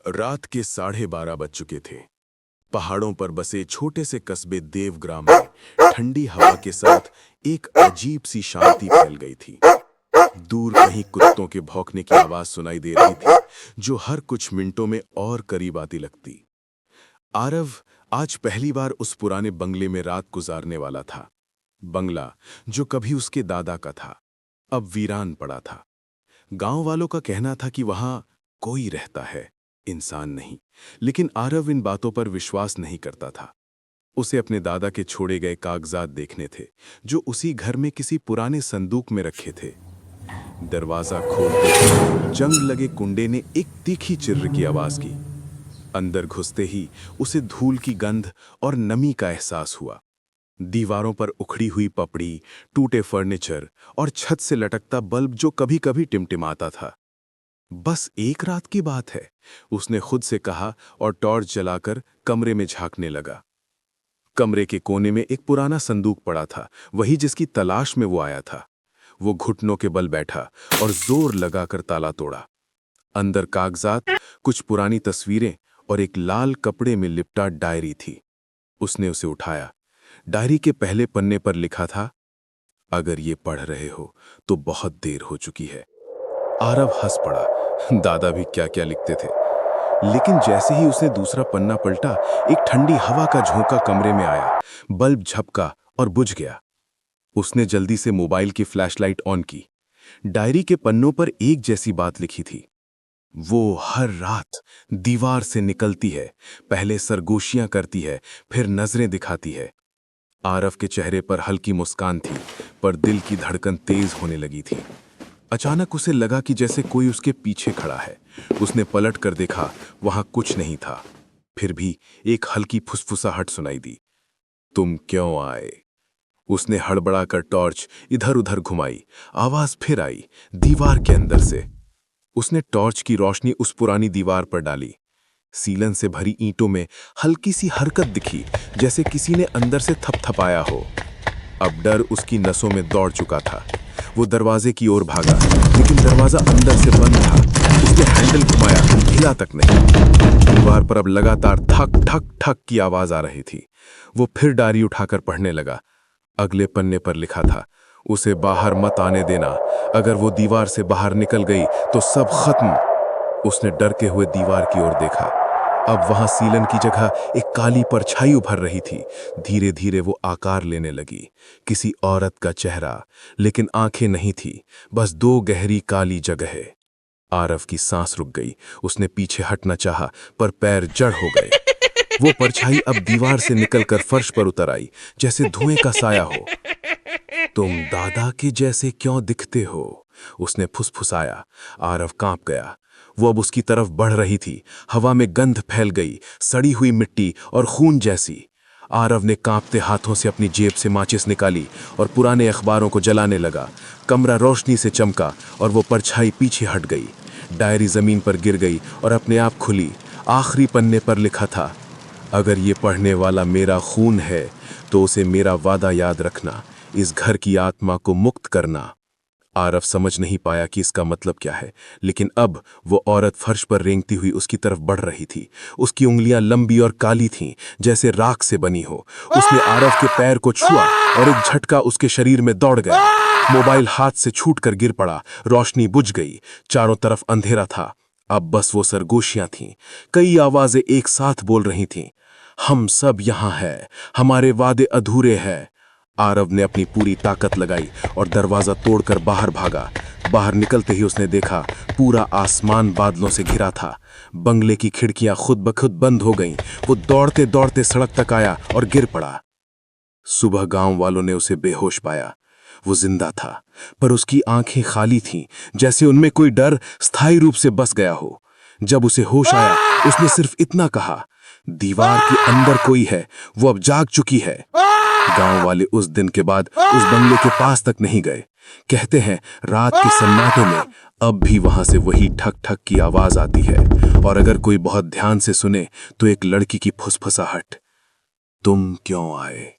रात के 12:30 बज चुके थे। पहाड़ों पर बसे छोटे से कस्बे देवग्राम में ठंडी हवा के साथ एक अजीब सी शांति फैल गई थी। दूर कहीं कुत्तों के भौंकने की आवाज सुनाई दे रही थी, जो हर कुछ मिनटों में और करीब आती लगती। आरव आज पहली बार उस पुराने बंगले में रात गुजारने वाला था। बंगला जो कभी उसके दादा का था, अब वीरान पड़ा था। गांव वालों का कहना था कि वहां कोई रहता है, इंसान नहीं, लेकिन आरव इन बातों पर विश्वास नहीं करता था। उसे अपने दादा के छोड़े गए कागजात देखने थे, जो उसी घर में किसी पुराने संदूक में रखे थे। दरवाजा खोलते जंग लगे कुंडे ने एक तीखी चिर्र की आवाज की। अंदर घुसते ही उसे धूल की गंध और नमी का एहसास हुआ। दीवारों पर उखड़ी हुई पपड़ी, टूटे फर्नीचर और छत से लटकता बल्ब जो कभी कभी टिमटिमाता था। बस एक रात की बात है, उसने खुद से कहा और टॉर्च जलाकर कमरे में झांकने लगा। कमरे के कोने में एक पुराना संदूक पड़ा था, वही जिसकी तलाश में वो आया था। वो घुटनों के बल बैठा और जोर लगाकर ताला तोड़ा। अंदर कागजात, कुछ पुरानी तस्वीरें और एक लाल कपड़े में लिपटा डायरी थी। उसने उसे उठाया। डायरी के पहले पन्ने पर लिखा था, अगर ये पढ़ रहे हो तो बहुत देर हो चुकी है। आरव हंस पड़ा। दादा भी क्या क्या लिखते थे। लेकिन जैसे ही उसने दूसरा पन्ना पलटा, एक ठंडी हवा का झोंका कमरे में आया। बल्ब झपका और बुझ गया। उसने जल्दी से मोबाइल की फ्लैशलाइट ऑन की। डायरी के पन्नों पर एक जैसी बात लिखी थी, वो हर रात दीवार से निकलती है, पहले सरगोशियां करती है, फिर नजरें दिखाती है। आरव के चेहरे पर हल्की मुस्कान थी, पर दिल की धड़कन तेज होने लगी थी। अचानक उसे लगा कि जैसे कोई उसके पीछे खड़ा है। उसने पलट कर देखा, वहां कुछ नहीं था। फिर भी एक हल्की फुसफुसाहट सुनाई दी। तुम क्यों आए? उसने हड़बड़ाकर टॉर्च इधर उधर घुमाई। आवाज फिर आई, दीवार के अंदर से। उसने टॉर्च की रोशनी उस पुरानी दीवार पर डाली। सीलन से भरी ईंटों में हल्की सी हरकत दिखी, जैसे किसी ने अंदर से थपथपाया हो। अब डर उसकी नसों में दौड़ चुका था। वो दरवाजे की ओर भागा, लेकिन दरवाजा अंदर से बंद था। उसने हैंडल घुमाया, हिला तक नहीं। दीवार पर अब लगातार ठक ठक ठक की आवाज आ रही थी। वो फिर डायरी उठाकर पढ़ने लगा। अगले पन्ने पर लिखा था, उसे बाहर मत आने देना, अगर वो दीवार से बाहर निकल गई तो सब खत्म। उसने डर के हुए दीवार की ओर देखा। अब वहां सीलन की जगह एक काली परछाई उभर रही थी। धीरे धीरे वो आकार लेने लगी, किसी औरत का चेहरा, लेकिन आंखें नहीं थी, बस दो गहरी काली जगहें। आरव की सांस रुक गई। उसने पीछे हटना चाहा, पर पैर जड़ हो गए। वो परछाई अब दीवार से निकलकर फर्श पर उतर आई, जैसे धुएं का साया हो। तुम दादा के जैसे क्यों दिखते हो? उसने फुसफुसाया। आरव कांप गया। वो अब उसकी तरफ बढ़ रही थी। हवा में गंध फैल गई, सड़ी हुई मिट्टी और खून जैसी। आरव ने कांपते हाथों से अपनी जेब से माचिस निकाली और पुराने अखबारों को जलाने लगा। कमरा रोशनी से चमका और वो परछाई पीछे हट गई। डायरी जमीन पर गिर गई और अपने आप खुली। आखिरी पन्ने पर लिखा था, अगर ये पढ़ने वाला मेरा खून है तो उसे मेरा वादा याद रखना, इस घर की आत्मा को मुक्त करना। आरव समझ नहीं पाया कि इसका मतलब क्या है, लेकिन अब वो औरत फर्श पर रेंगती हुई उसकी तरफ बढ़ रही थी। उसकी उंगलियां लंबी और काली थीं, जैसे राख से बनी हो। उसने आरव के पैर को छुआ और एक झटका उसके शरीर में दौड़ गया। मोबाइल हाथ से छूटकर गिर पड़ा। रोशनी बुझ गई। चारों तरफ अंधेरा था। अब बस वो सरगोशियां थीं। कई आवाजें एक साथ बोल रही थीं, हम सब यहां हैं, हमारे वादे अधूरे हैं। आरव ने अपनी पूरी ताकत लगाई और दरवाजा तोड़कर बाहर भागा। बाहर निकलते ही उसने देखा, पूरा आसमान बादलों से घिरा था। बंगले की खिड़कियां खुद ब खुद बंद हो गईं। वो दौड़ते दौड़ते सड़क तक आया और गिर पड़ा। सुबह गांव वालों ने उसे बेहोश पाया। वो जिंदा था, पर उसकी आंखें खाली थीं, जैसे उनमें कोई डर स्थायी रूप से बस गया हो। जब उसे होश आया, उसने सिर्फ इतना कहा, दीवार के अंदर कोई है, वो अब जाग चुकी है। गांव वाले उस दिन के बाद उस बंगले के पास तक नहीं गए। कहते हैं, रात के सन्नाटे में अब भी वहां से वही ठक ठक की आवाज आती है, और अगर कोई बहुत ध्यान से सुने तो एक लड़की की फुसफुसाहट। तुम क्यों आए?